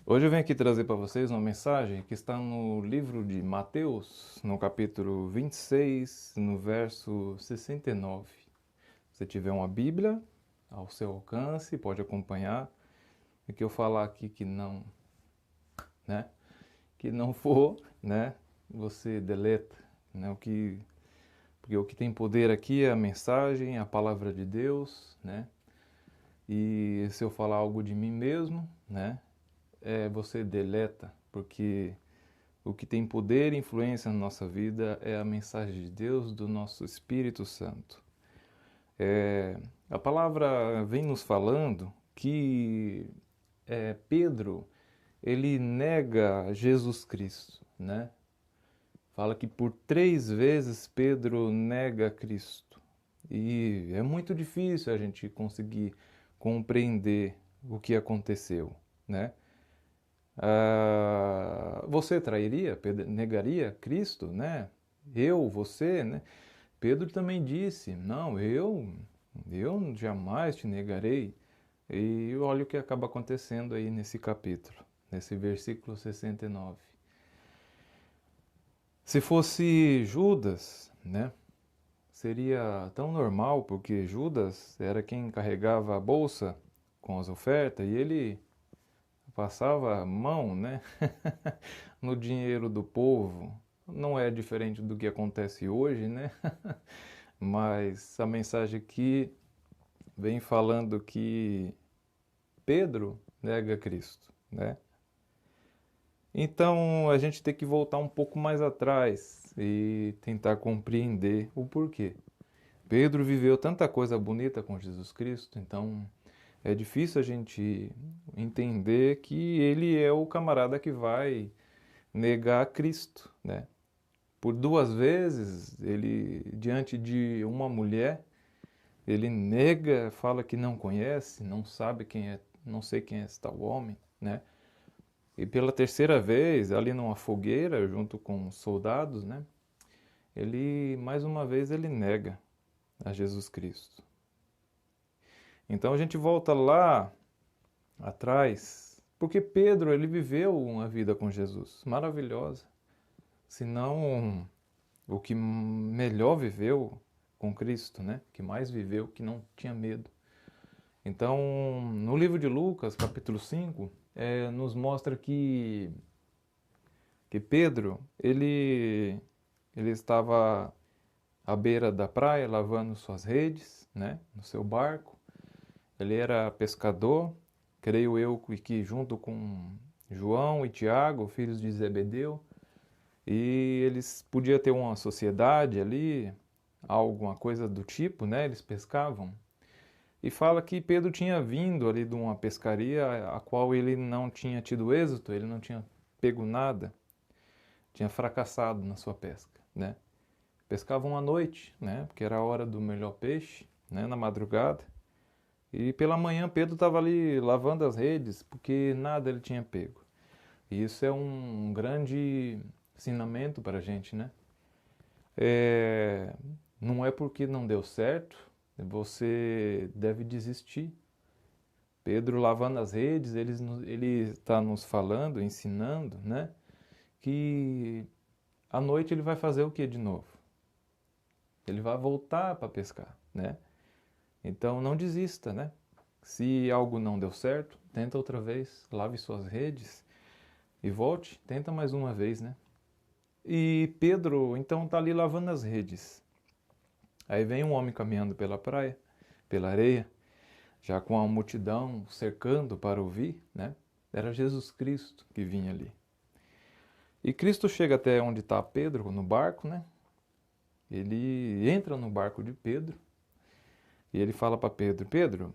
Hoje eu venho aqui trazer para vocês uma mensagem que está no livro de Mateus, no capítulo 26, no verso 69. Se você tiver uma Bíblia ao seu alcance, pode acompanhar. O que eu falar aqui que não, né? Que não for, né? Você deleta, né? Porque o que tem poder aqui é a mensagem, a palavra de Deus, né? E se eu falar algo de mim mesmo, né? Você deleta, porque o que tem poder e influência na nossa vida é a mensagem de Deus, do nosso Espírito Santo. A palavra vem nos falando que Pedro, ele nega Jesus Cristo, né? Fala que por 3 vezes Pedro nega Cristo. E é muito difícil a gente conseguir compreender o que aconteceu, né? Você trairia, negaria Cristo, né? Você, né? Pedro também disse, não, eu jamais te negarei. E olha o que acaba acontecendo aí nesse capítulo, nesse versículo 69. Se fosse Judas, né? Seria tão normal, porque Judas era quem carregava a bolsa com as ofertas e ele passava a mão, né, no dinheiro do povo. Não é diferente do que acontece hoje, né? Mas a mensagem aqui vem falando que Pedro nega Cristo, né? Então a gente tem que voltar um pouco mais atrás e tentar compreender o porquê. Pedro viveu tanta coisa bonita com Jesus Cristo, então é difícil a gente entender que ele é o camarada que vai negar Cristo, né? Por 2 vezes, ele, diante de uma mulher, ele nega, fala que não conhece, não sabe quem é, não sei quem é esse tal homem, né? E pela terceira vez, ali numa fogueira, junto com os soldados, né? Ele, mais uma vez, ele nega a Jesus Cristo. Então a gente volta lá atrás, porque Pedro, ele viveu uma vida com Jesus maravilhosa. Se não o que melhor viveu com Cristo, né? Que mais viveu, que não tinha medo. Então, no livro de Lucas, capítulo 5, nos mostra que Pedro, ele estava à beira da praia lavando suas redes, né? No seu barco. Ele era pescador, creio eu que junto com João e Tiago, filhos de Zebedeu, e eles podiam ter uma sociedade ali, alguma coisa do tipo, né? Eles pescavam. E fala que Pedro tinha vindo ali de uma pescaria a qual ele não tinha tido êxito, ele não tinha pego nada, tinha fracassado na sua pesca, né? Pescavam à noite, né? Porque era a hora do melhor peixe, né? Na madrugada. E pela manhã Pedro estava ali lavando as redes, porque nada ele tinha pego. E isso é um grande ensinamento para a gente, né? É, não é porque não deu certo, você deve desistir. Pedro lavando as redes, ele está nos falando, ensinando, né? Que à noite ele vai fazer o que de novo? Ele vai voltar para pescar, né? Então não desista, né? Se algo não deu certo, tenta outra vez, lave suas redes e volte, tenta mais uma vez, né? E Pedro então está ali lavando as redes. Aí vem um homem caminhando pela praia, pela areia, já com a multidão cercando para ouvir, né? Era Jesus Cristo que vinha ali. E Cristo chega até onde está Pedro, no barco, né? Ele entra no barco de Pedro e ele fala para Pedro: Pedro,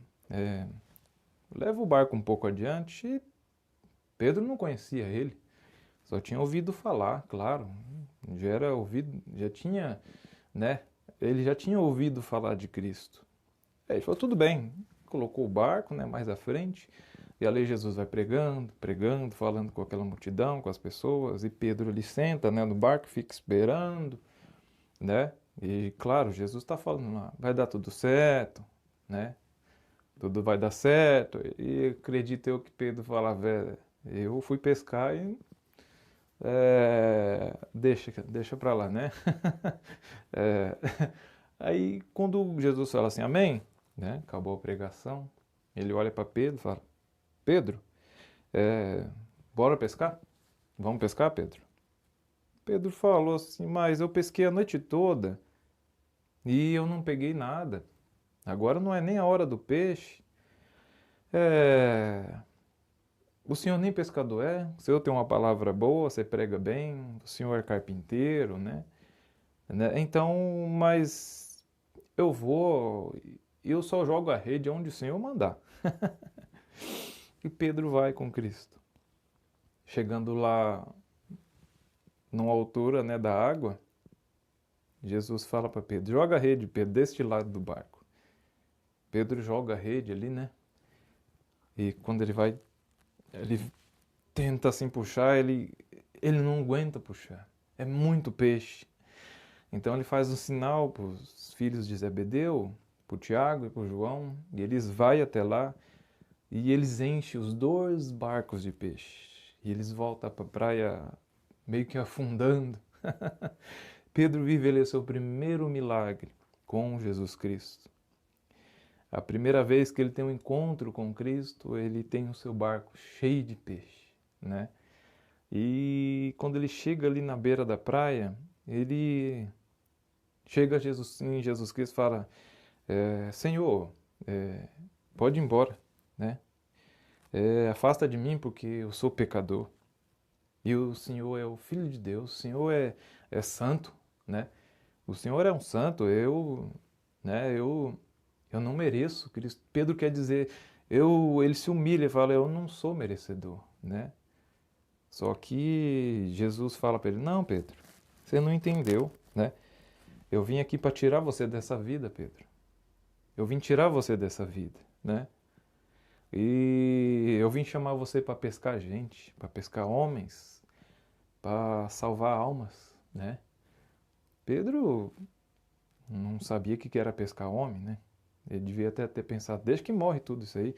leva o barco um pouco adiante. E Pedro não conhecia ele, só tinha ouvido falar, claro, já era ouvido, já tinha, né? Ele já tinha ouvido falar de Cristo. Aí ele falou: tudo bem, colocou o barco, né, mais à frente. E ali Jesus vai pregando, pregando, falando com aquela multidão, com as pessoas. E Pedro ali senta, né, no barco, fica esperando, né? E claro, Jesus está falando lá, vai dar tudo certo, né? Tudo vai dar certo. E acredito eu que Pedro falava, Eu fui pescar e deixa para lá, né? É, aí quando Jesus fala assim, amém, né? Acabou a pregação, ele olha para Pedro e fala, Pedro, é, bora pescar? Vamos pescar, Pedro? Pedro falou assim, mas eu pesquei a noite toda e eu não peguei nada. Agora não é nem a hora do peixe. É, o senhor nem pescador é, o senhor tem uma palavra boa, você prega bem, o senhor é carpinteiro, né? Então, mas eu só jogo a rede onde o senhor mandar. E Pedro vai com Cristo. Chegando lá, numa altura, né, da água, Jesus fala para Pedro, joga a rede, Pedro, deste lado do barco. Pedro joga a rede ali, né? E quando ele tenta assim puxar, ele não aguenta puxar. É muito peixe. Então ele faz um sinal para os filhos de Zebedeu, para o Tiago e para o João, e eles vão até lá e eles enchem os 2 barcos de peixe. E eles voltam para a praia meio que afundando. Pedro vive ele o seu primeiro milagre com Jesus Cristo. A primeira vez que ele tem um encontro com Cristo, ele tem o seu barco cheio de peixe, né? E quando ele chega ali na beira da praia, ele chega em Jesus Cristo e fala, Senhor, pode ir embora, né? Afasta de mim porque eu sou pecador. E o Senhor é o Filho de Deus, o Senhor é santo, né? O Senhor é um santo, eu não mereço. Cristo. Pedro quer dizer, ele se humilha e fala, eu não sou merecedor, né? Só que Jesus fala para ele, não, Pedro, você não entendeu, né? Eu vim aqui para tirar você dessa vida, Pedro. Eu vim tirar você dessa vida, né? E eu vim chamar você para pescar gente, para pescar homens, para salvar almas, né? Pedro não sabia o que era pescar homem, né? Ele devia até ter pensado, desde que morre tudo isso aí.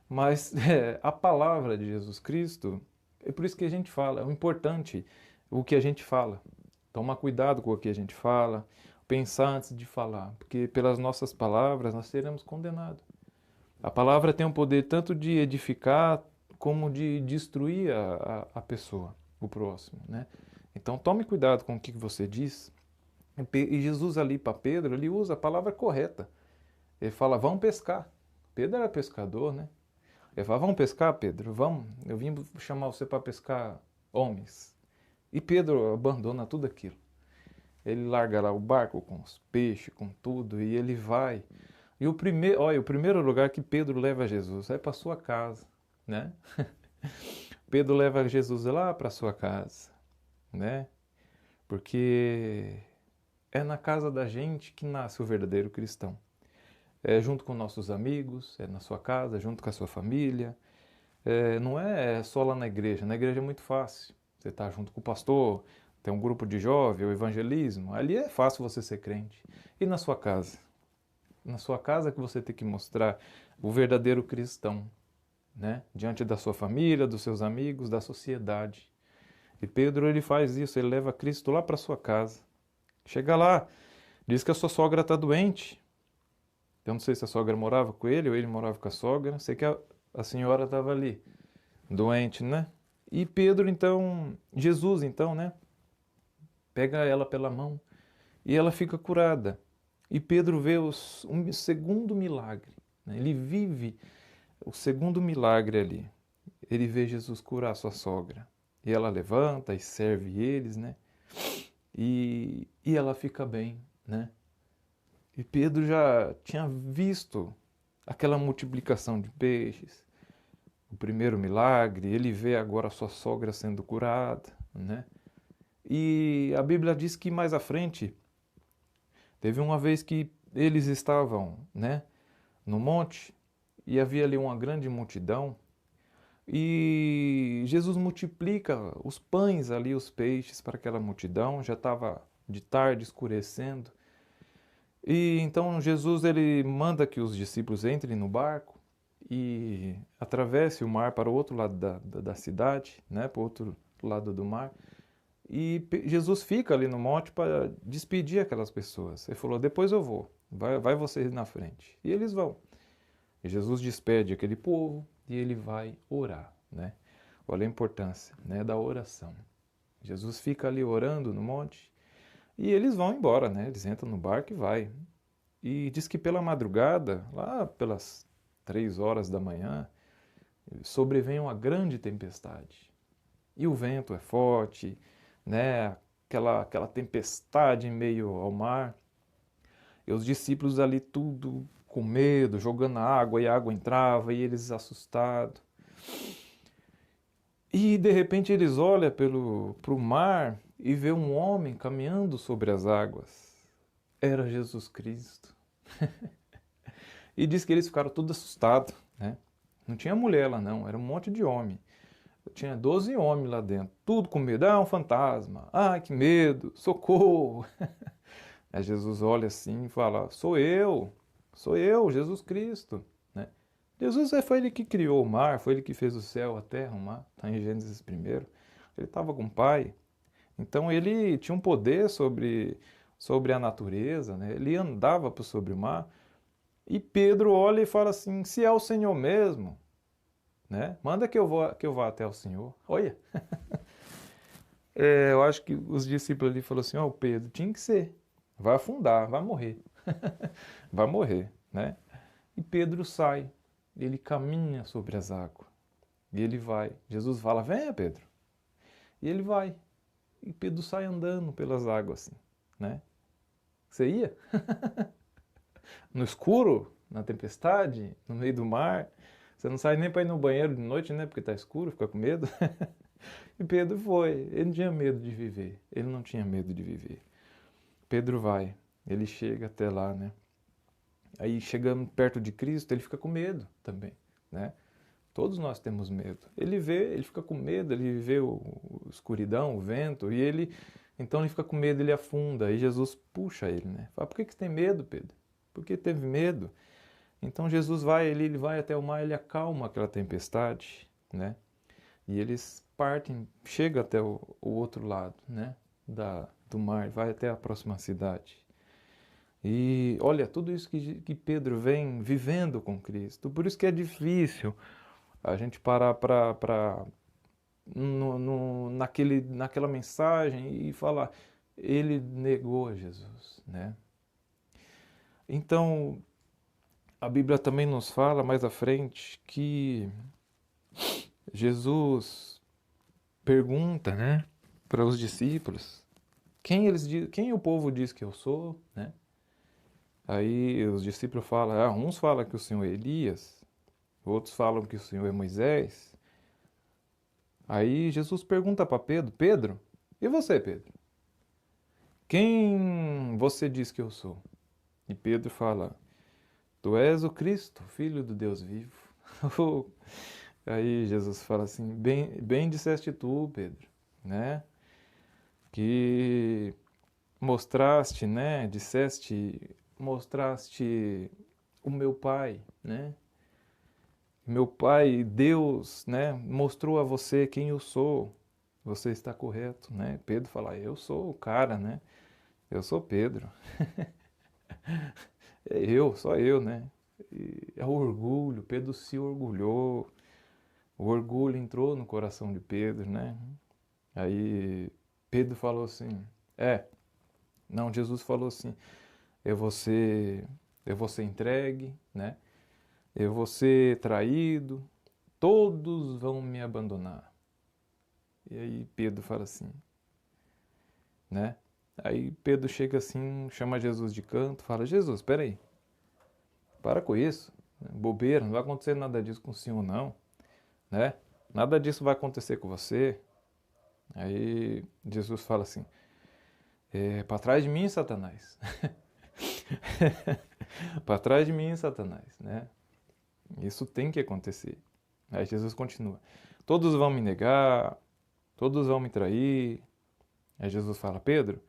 Mas a palavra de Jesus Cristo, é por isso que a gente fala, é o importante o que a gente fala. Tomar cuidado com o que a gente fala, pensar antes de falar, porque pelas nossas palavras nós seremos condenados. A palavra tem o poder tanto de edificar como de destruir a pessoa, o próximo, né? Então tome cuidado com o que você diz. E Jesus ali para Pedro, ele usa a palavra correta. Ele fala, vamos pescar. Pedro era pescador, né? Ele fala, vamos pescar, Pedro? Vamos. Eu vim chamar você para pescar homens. E Pedro abandona tudo aquilo. Ele larga lá o barco com os peixes, com tudo, e ele vai. E o primeiro lugar que Pedro leva Jesus é para sua casa, né? Pedro leva Jesus lá para sua casa, né? Porque é na casa da gente que nasce o verdadeiro cristão. É junto com nossos amigos, é na sua casa, junto com a sua família. Não é só lá na igreja. Na igreja é muito fácil. Você está junto com o pastor, tem um grupo de jovem, o evangelismo. Ali é fácil você ser crente. E na sua casa? Na sua casa que você tem que mostrar o verdadeiro cristão, né? Diante da sua família, dos seus amigos, da sociedade. E Pedro, ele faz isso, ele leva Cristo lá para sua casa. Chega lá, diz que a sua sogra está doente. Eu não sei se a sogra morava com ele ou ele morava com a sogra. Sei que a senhora estava ali, doente, né? E Pedro, então, Jesus, então, né? Pega ela pela mão e ela fica curada. E Pedro vê um segundo milagre, né? Ele vive o segundo milagre ali. Ele vê Jesus curar a sua sogra. E ela levanta e serve eles, né? E ela fica bem, né? E Pedro já tinha visto aquela multiplicação de peixes, o primeiro milagre, ele vê agora a sua sogra sendo curada, né? E a Bíblia diz que mais à frente, teve uma vez que eles estavam, né, no monte, e havia ali uma grande multidão, e Jesus multiplica os pães ali, os peixes para aquela multidão, já estava de tarde escurecendo. E então Jesus ele manda que os discípulos entrem no barco e atravesse o mar para o outro lado da cidade, né, para o outro lado do mar. E Jesus fica ali no monte para despedir aquelas pessoas. Ele falou, depois eu vou, vai vocês na frente. E eles vão. E Jesus despede aquele povo e ele vai orar, né? Olha a importância, né, da oração. Jesus fica ali orando no monte e eles vão embora, né? Eles entram no barco e vai. E diz que pela madrugada, lá pelas 3 horas da manhã, sobrevém uma grande tempestade. E o vento é forte, né? Aquela tempestade em meio ao mar. E os discípulos ali tudo com medo, jogando água, e a água entrava, e eles assustados. E de repente eles olham para o mar e vê um homem caminhando sobre as águas. Era Jesus Cristo. E diz que eles ficaram todos assustados, né? Não tinha mulher lá não, era um monte de homem. Tinha 12 homens lá dentro, tudo com medo. Ah, um fantasma. Ah, que medo, socorro. Aí Jesus olha assim e fala, sou eu, Jesus Cristo, né? Jesus foi ele que criou o mar, foi ele que fez o céu, a terra, o mar. Está em Gênesis 1. Ele estava com o Pai. Então ele tinha um poder sobre a natureza, né? Ele andava sobre o mar. E Pedro olha e fala assim, se é o Senhor mesmo, né? Manda que eu vá até o Senhor. Olha. Eu acho que os discípulos ali falaram assim, ó, Pedro, tinha que ser. Vai afundar, vai morrer. Vai morrer, né? E Pedro sai, ele caminha sobre as águas. E ele vai. Jesus fala, venha, Pedro. E ele vai. E Pedro sai andando pelas águas, assim, né? Você ia? No escuro, na tempestade, no meio do mar. Você não sai nem para ir no banheiro de noite, né? Porque tá escuro, fica com medo. E Pedro foi. Ele não tinha medo de viver. Ele não tinha medo de viver. Pedro vai. Ele chega até lá, né? Aí chegando perto de Cristo, ele fica com medo também, né? Todos nós temos medo. Ele fica com medo, ele vê a escuridão, o vento, e então ele fica com medo, ele afunda. E Jesus puxa ele, né? Fala, por que você tem medo, Pedro? Por que teve medo? Então Jesus vai, ele vai até o mar, ele acalma aquela tempestade, né? E eles partem, chega até o outro lado, né? Do mar, vai até a próxima cidade. E olha, tudo isso que Pedro vem vivendo com Cristo. Por isso que é difícil a gente parar naquela mensagem e falar, ele negou a Jesus, né? Então, a Bíblia também nos fala mais à frente que Jesus pergunta, né, para os discípulos, quem o povo diz que eu sou, né? Aí os discípulos falam, uns falam que o Senhor é Elias, outros falam que o Senhor é Moisés. Aí Jesus pergunta para Pedro, Pedro, e você, Pedro? Quem você diz que eu sou? E Pedro fala, tu és o Cristo, Filho do Deus vivo. Aí Jesus fala assim, bem disseste tu, Pedro, né? Que mostraste, né? Mostraste o meu Pai, né? Meu Pai, Deus, né? Mostrou a você quem eu sou. Você está correto, né? Pedro fala, eu sou o cara, né? Eu sou Pedro. Só eu, né? E é o orgulho, Pedro se orgulhou. O orgulho entrou no coração de Pedro, né? Aí Pedro falou assim, não, Jesus falou assim, eu vou ser entregue, né? Eu vou ser traído, todos vão me abandonar. E aí Pedro fala assim, né? Aí Pedro chega assim, chama Jesus de canto, fala, Jesus, espera aí, para com isso, bobeira, não vai acontecer nada disso com o Senhor não, né? Nada disso vai acontecer com você. Aí Jesus fala assim, para trás de mim, Satanás. Para trás de mim, Satanás, né? Isso tem que acontecer. Aí Jesus continua, todos vão me negar, todos vão me trair. Aí Jesus fala, Pedro,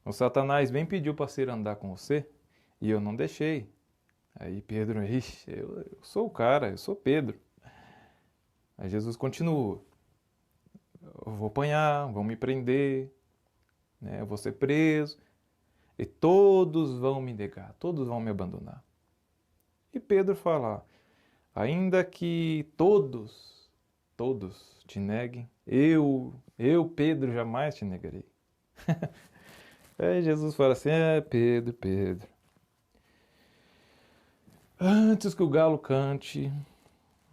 o Satanás bem pediu para ser andar com você e eu não deixei. Aí Pedro, ixi, eu sou o cara, eu sou Pedro. Aí Jesus continua, eu vou apanhar, vão me prender, né? Eu vou ser preso, e todos vão me negar, todos vão me abandonar. E Pedro fala, ainda que todos te neguem, Pedro, jamais te negarei. Aí Jesus fala assim, Pedro, antes que o galo cante,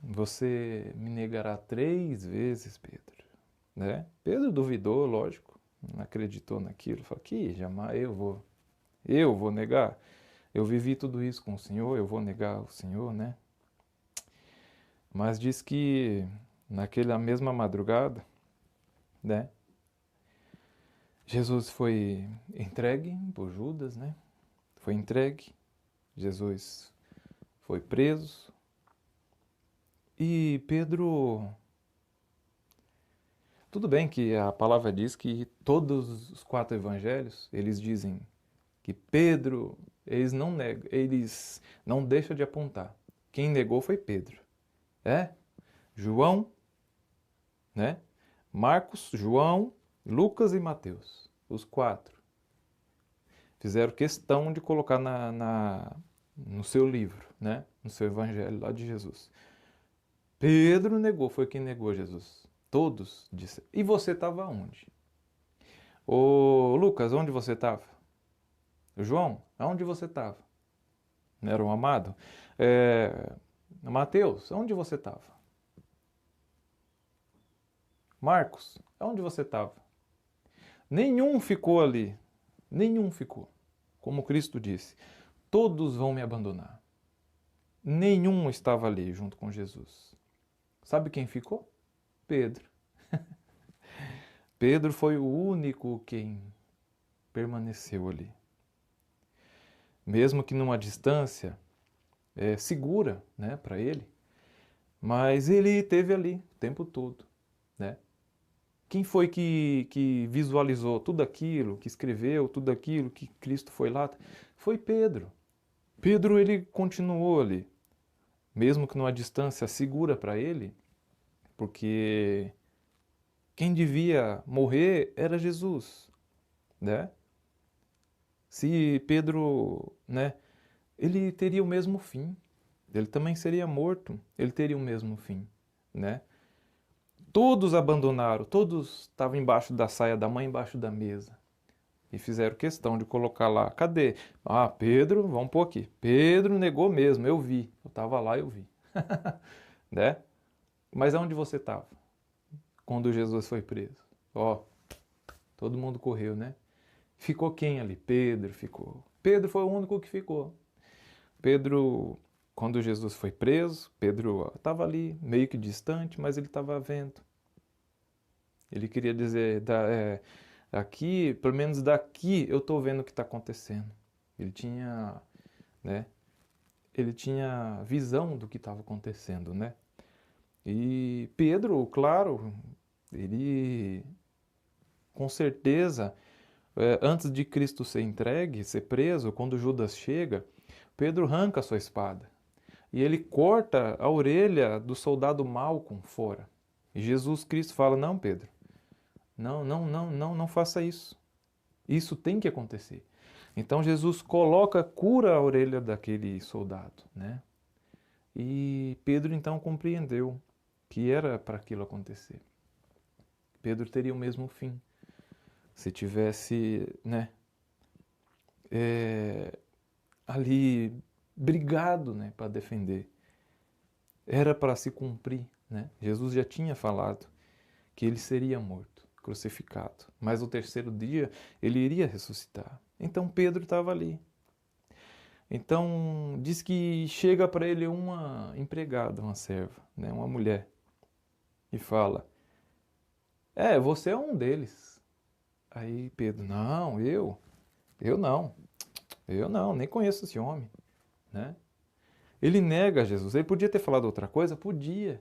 você me negará 3 vezes, Pedro. Né? Pedro duvidou, lógico, não acreditou naquilo, falou, que jamais eu vou negar. Eu vivi tudo isso com o Senhor, eu vou negar o Senhor, né? Mas diz que naquela mesma madrugada, né? Jesus foi entregue por Judas, né? Foi entregue, Jesus foi preso e Pedro. Tudo bem que a palavra diz que todos os 4 evangelhos, eles dizem que Pedro, eles não negam, eles não deixam de apontar. Quem negou foi Pedro. João, né? Marcos, João, Lucas e Mateus. Os 4. Fizeram questão de colocar no seu livro, né? No seu evangelho lá de Jesus. Pedro negou, foi quem negou Jesus. Todos disseram. E você estava onde? Ô Lucas, onde você estava? João, aonde você estava? Não era um amado? Mateus, onde você estava? Marcos, aonde você estava? Nenhum ficou ali. Nenhum ficou. Como Cristo disse, todos vão me abandonar. Nenhum estava ali junto com Jesus. Sabe quem ficou? Pedro. Pedro foi o único quem permaneceu ali. Mesmo que numa distância segura, né, para ele, mas ele esteve ali o tempo todo, né? Quem foi que visualizou tudo aquilo, que escreveu tudo aquilo, que Cristo foi lá? Foi Pedro. Pedro, ele continuou ali, mesmo que numa distância segura para ele, porque quem devia morrer era Jesus, né? Se Pedro, né, ele teria o mesmo fim. Ele também seria morto, ele teria o mesmo fim, né? Todos abandonaram, todos estavam embaixo da saia da mãe, embaixo da mesa. E fizeram questão de colocar lá. Cadê? Ah, Pedro, vamos pôr aqui. Pedro negou mesmo, eu vi. Eu estava lá, eu vi. Né? Mas aonde você estava quando Jesus foi preso? Ó, todo mundo correu, né? Ficou quem ali? Pedro ficou. Pedro foi o único que ficou. Pedro, quando Jesus foi preso, Pedro estava ali, meio que distante, mas ele estava vendo. Ele queria dizer, aqui, pelo menos daqui, eu estou vendo o que está acontecendo. Ele tinha, né? Ele tinha visão do que estava acontecendo, né? E Pedro, claro, ele, com certeza, antes de Cristo ser entregue, ser preso, quando Judas chega, Pedro arranca a sua espada e ele corta a orelha do soldado Malco fora. E Jesus Cristo fala, não, Pedro, não faça isso. Isso tem que acontecer. Então Jesus cura a orelha daquele soldado, né? E Pedro então compreendeu que era para aquilo acontecer. Pedro teria o mesmo fim se tivesse, né, ali brigado, né, para defender. Era para se cumprir, né? Jesus já tinha falado que ele seria morto, crucificado, mas no 3º dia ele iria ressuscitar. Então Pedro estava ali. Então diz que chega para ele uma empregada, uma serva, né, uma mulher, e fala: você é um deles. Aí Pedro: não, eu não, nem conheço esse homem, né? Ele nega Jesus. Ele podia ter falado outra coisa? Podia.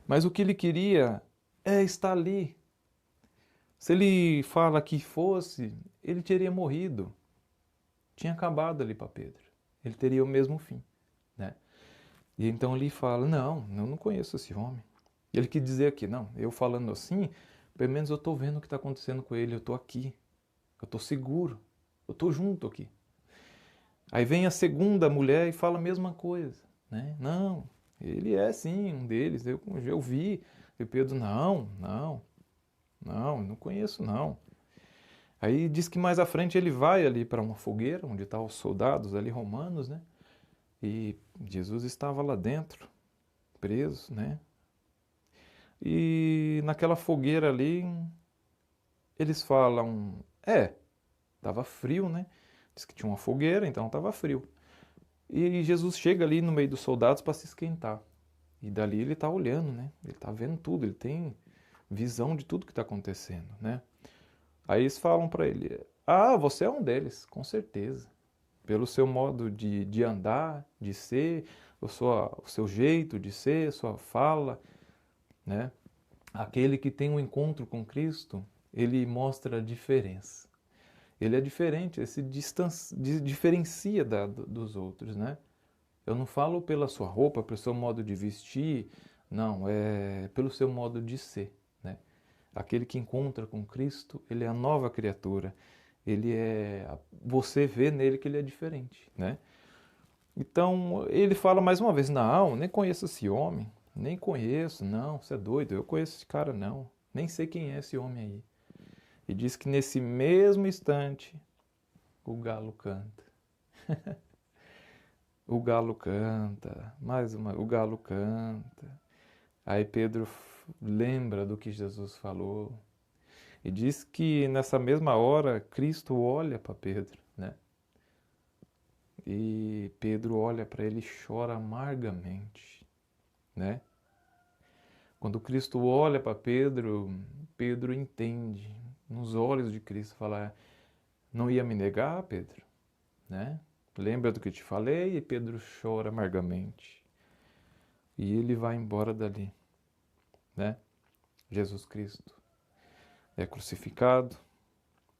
Mas o que ele queria é estar ali. Se ele fala que fosse, ele teria morrido. Tinha acabado ali para Pedro. Ele teria o mesmo fim. E então ele fala, não, eu não conheço esse homem. Ele quis dizer aqui, não, eu falando assim, pelo menos eu estou vendo o que está acontecendo com ele, eu estou aqui, eu estou seguro, eu estou junto aqui. Aí vem a segunda mulher e fala a mesma coisa, né? Não, ele é sim um deles, eu vi. E Pedro, não conheço não. Aí diz que mais à frente ele vai ali para uma fogueira, onde estão os soldados ali romanos, né? E Jesus estava lá dentro, preso, né? E naquela fogueira ali, eles falam, tava frio, né? Diz que tinha uma fogueira, então tava frio. E Jesus chega ali no meio dos soldados para se esquentar. E dali ele está olhando, né? Ele está vendo tudo, ele tem visão de tudo que está acontecendo, né? Aí eles falam para ele: ah, você é um deles, com certeza. Pelo seu modo de andar, de ser, o seu jeito de ser, sua fala, né? Aquele que tem um encontro com Cristo, ele mostra a diferença. Ele é diferente, ele se diferencia dos outros, né? Eu não falo pela sua roupa, pelo seu modo de vestir, não, é pelo seu modo de ser, né? Aquele que encontra com Cristo, ele é a nova criatura. Você vê nele que ele é diferente, né? Então, ele fala mais uma vez, não, nem conheço esse homem, nem conheço, não, você é doido, eu conheço esse cara não, nem sei quem é esse homem aí. E diz que nesse mesmo instante, o galo canta. O galo canta, o galo canta. Aí Pedro lembra do que Jesus falou e diz que nessa mesma hora Cristo olha para Pedro, né? E Pedro olha para ele e chora amargamente, né? Quando Cristo olha para Pedro, Pedro entende nos olhos de Cristo, fala, não ia me negar, Pedro, né? Lembra do que te falei? E Pedro chora amargamente. E ele vai embora dali, né? Jesus Cristo é crucificado,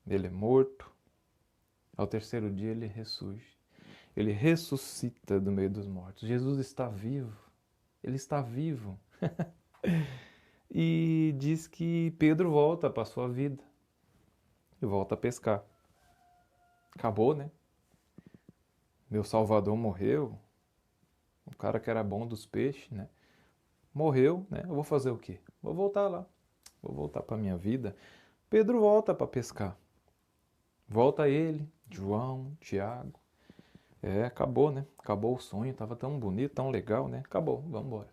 ele é morto, ao terceiro dia ele ressurge. Ele ressuscita do meio dos mortos. Jesus está vivo, ele está vivo. E diz que Pedro volta para a sua vida e volta a pescar. Acabou, né? Meu Salvador morreu, o cara que era bom dos peixes, né? Morreu, né? Eu vou fazer o quê? Vou voltar lá, vou voltar para minha vida. Pedro volta para pescar. Volta ele, João, Tiago. Acabou, né? Acabou o sonho, tava tão bonito, tão legal, né? Acabou, vamos embora.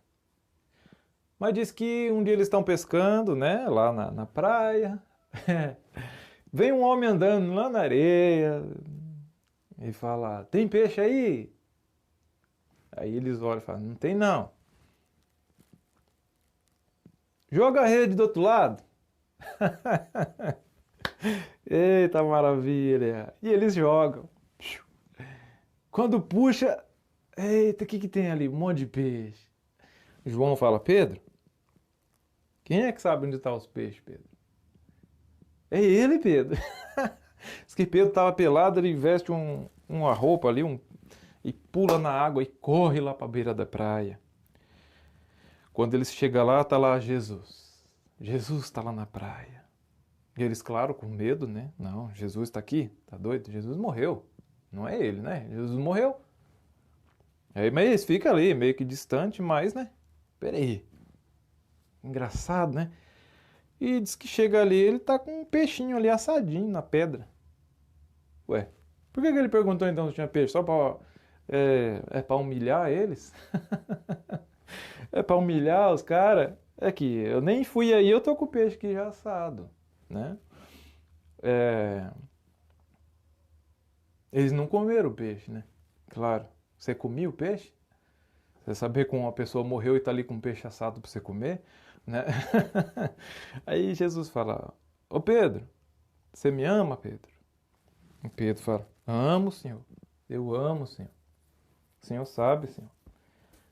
Mas diz que um dia eles estão pescando, né? Lá na praia. Vem um homem andando lá na areia e fala: tem peixe aí? Aí eles olham e falam: não tem não. Joga a rede do outro lado. Eita maravilha! E eles jogam. Quando puxa, eita, o que tem ali? Um monte de peixe. João fala: Pedro, quem é que sabe onde estão os peixes, Pedro? É ele, Pedro. Diz que Pedro estava pelado, ele veste uma roupa ali e pula na água e corre lá para a beira da praia. Quando eles chegam lá, tá lá Jesus. Jesus está lá na praia. E eles, claro, com medo, né? Não, Jesus está aqui? Tá doido? Jesus morreu. Não é ele, né? Jesus morreu. Aí, mas eles ficam ali, meio que distante, mas, né? Peraí. Engraçado, né? E diz que chega ali, ele tá com um peixinho ali assadinho na pedra. Ué, por que ele perguntou então se tinha peixe? Só pra... pra humilhar eles? É pra humilhar os caras? É que eu nem fui aí, eu tô com o peixe aqui já assado, né? Eles não comeram o peixe, né? Claro. Você comia o peixe? Você saber que uma pessoa morreu e tá ali com um peixe assado para você comer, né? Aí Jesus fala: ô Pedro, você me ama, Pedro? E Pedro fala: amo, Senhor. Eu amo, Senhor. O Senhor sabe, Senhor.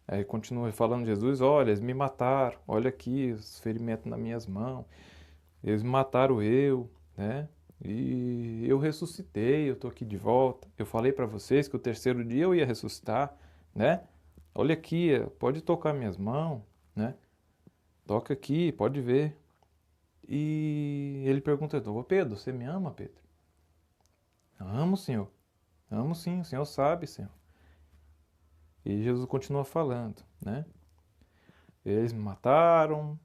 Aí continua falando Jesus: olha, eles me mataram. Olha aqui os ferimentos nas minhas mãos. Eles mataram eu, né? E eu ressuscitei, eu tô aqui de volta. Eu falei para vocês que o terceiro dia eu ia ressuscitar, né? olha aqui, pode tocar minhas mãos, né? Toca aqui, pode ver. E ele pergunta, ô Pedro, você me ama, Pedro? Amo, Senhor. Amo sim, o Senhor sabe, Senhor. E Jesus continua falando, né? Eles me mataram,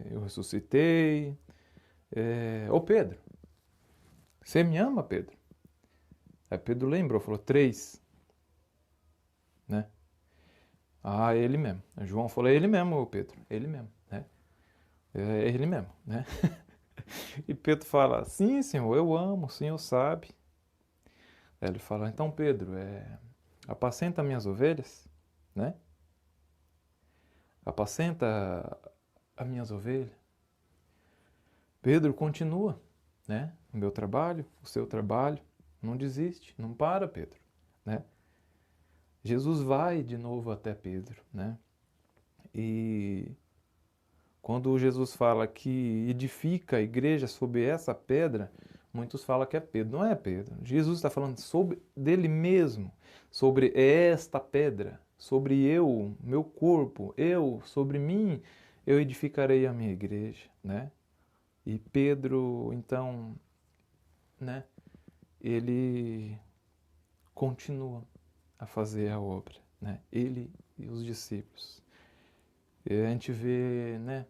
eu ressuscitei. Ô Pedro, você me ama, Pedro? Aí Pedro lembrou, falou, 3, né? Ah, ele mesmo. João falou, é ele mesmo, Pedro, ele mesmo, né? É ele mesmo, né? E Pedro fala, sim, Senhor, eu amo, o Senhor sabe. Aí ele fala, então Pedro, apacenta minhas ovelhas, né? Apacenta as minhas ovelhas. Pedro continua, né? O meu trabalho, o seu trabalho, não desiste, não para, Pedro, né? Jesus vai de novo até Pedro, né? E quando Jesus fala que edifica a igreja sobre essa pedra, muitos falam que é Pedro. Não é Pedro. Jesus está falando sobre dele mesmo, sobre esta pedra, sobre eu, meu corpo, eu, sobre mim, eu edificarei a minha igreja, né? E Pedro, então, né? Ele continua a fazer a obra, né? Ele e os discípulos. E a gente vê, né?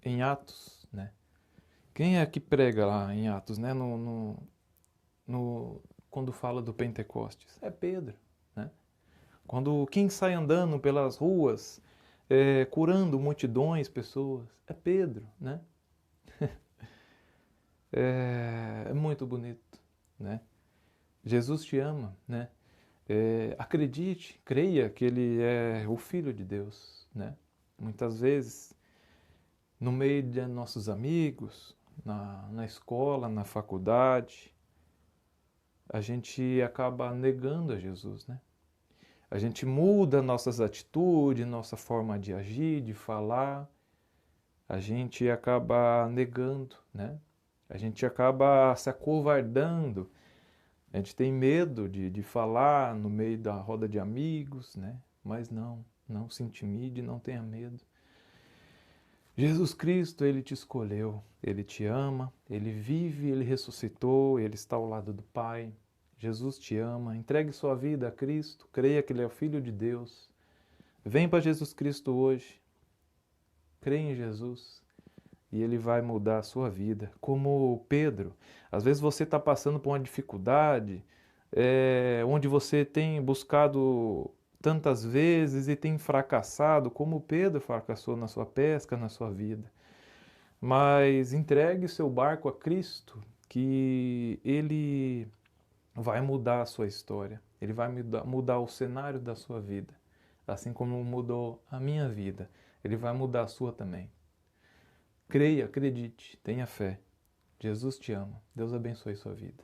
Em Atos, né? Quem é que prega lá em Atos, né? Quando fala do Pentecostes? É Pedro, né? Quem sai andando pelas ruas, curando multidões, pessoas, é Pedro, né? É muito bonito, né? Jesus te ama, né? Acredite, creia que Ele é o Filho de Deus, né? Muitas vezes, no meio de nossos amigos, na escola, na faculdade, a gente acaba negando a Jesus, né? A gente muda nossas atitudes, nossa forma de agir, de falar, a gente acaba negando, né? A gente acaba se acovardando, a gente tem medo de falar no meio da roda de amigos, né? Mas não se intimide, não tenha medo. Jesus Cristo, Ele te escolheu, Ele te ama, Ele vive, Ele ressuscitou, Ele está ao lado do Pai. Jesus te ama, entregue sua vida a Cristo, creia que Ele é o Filho de Deus. Vem para Jesus Cristo hoje, creia em Jesus e Ele vai mudar a sua vida. Como Pedro, às vezes você está passando por uma dificuldade, onde você tem buscado tantas vezes e tem fracassado, como Pedro fracassou na sua pesca, na sua vida. Mas entregue o seu barco a Cristo, que Ele vai mudar a sua história. Ele vai mudar o cenário da sua vida. Assim como mudou a minha vida, Ele vai mudar a sua também. Creia, acredite, tenha fé. Jesus te ama. Deus abençoe sua vida.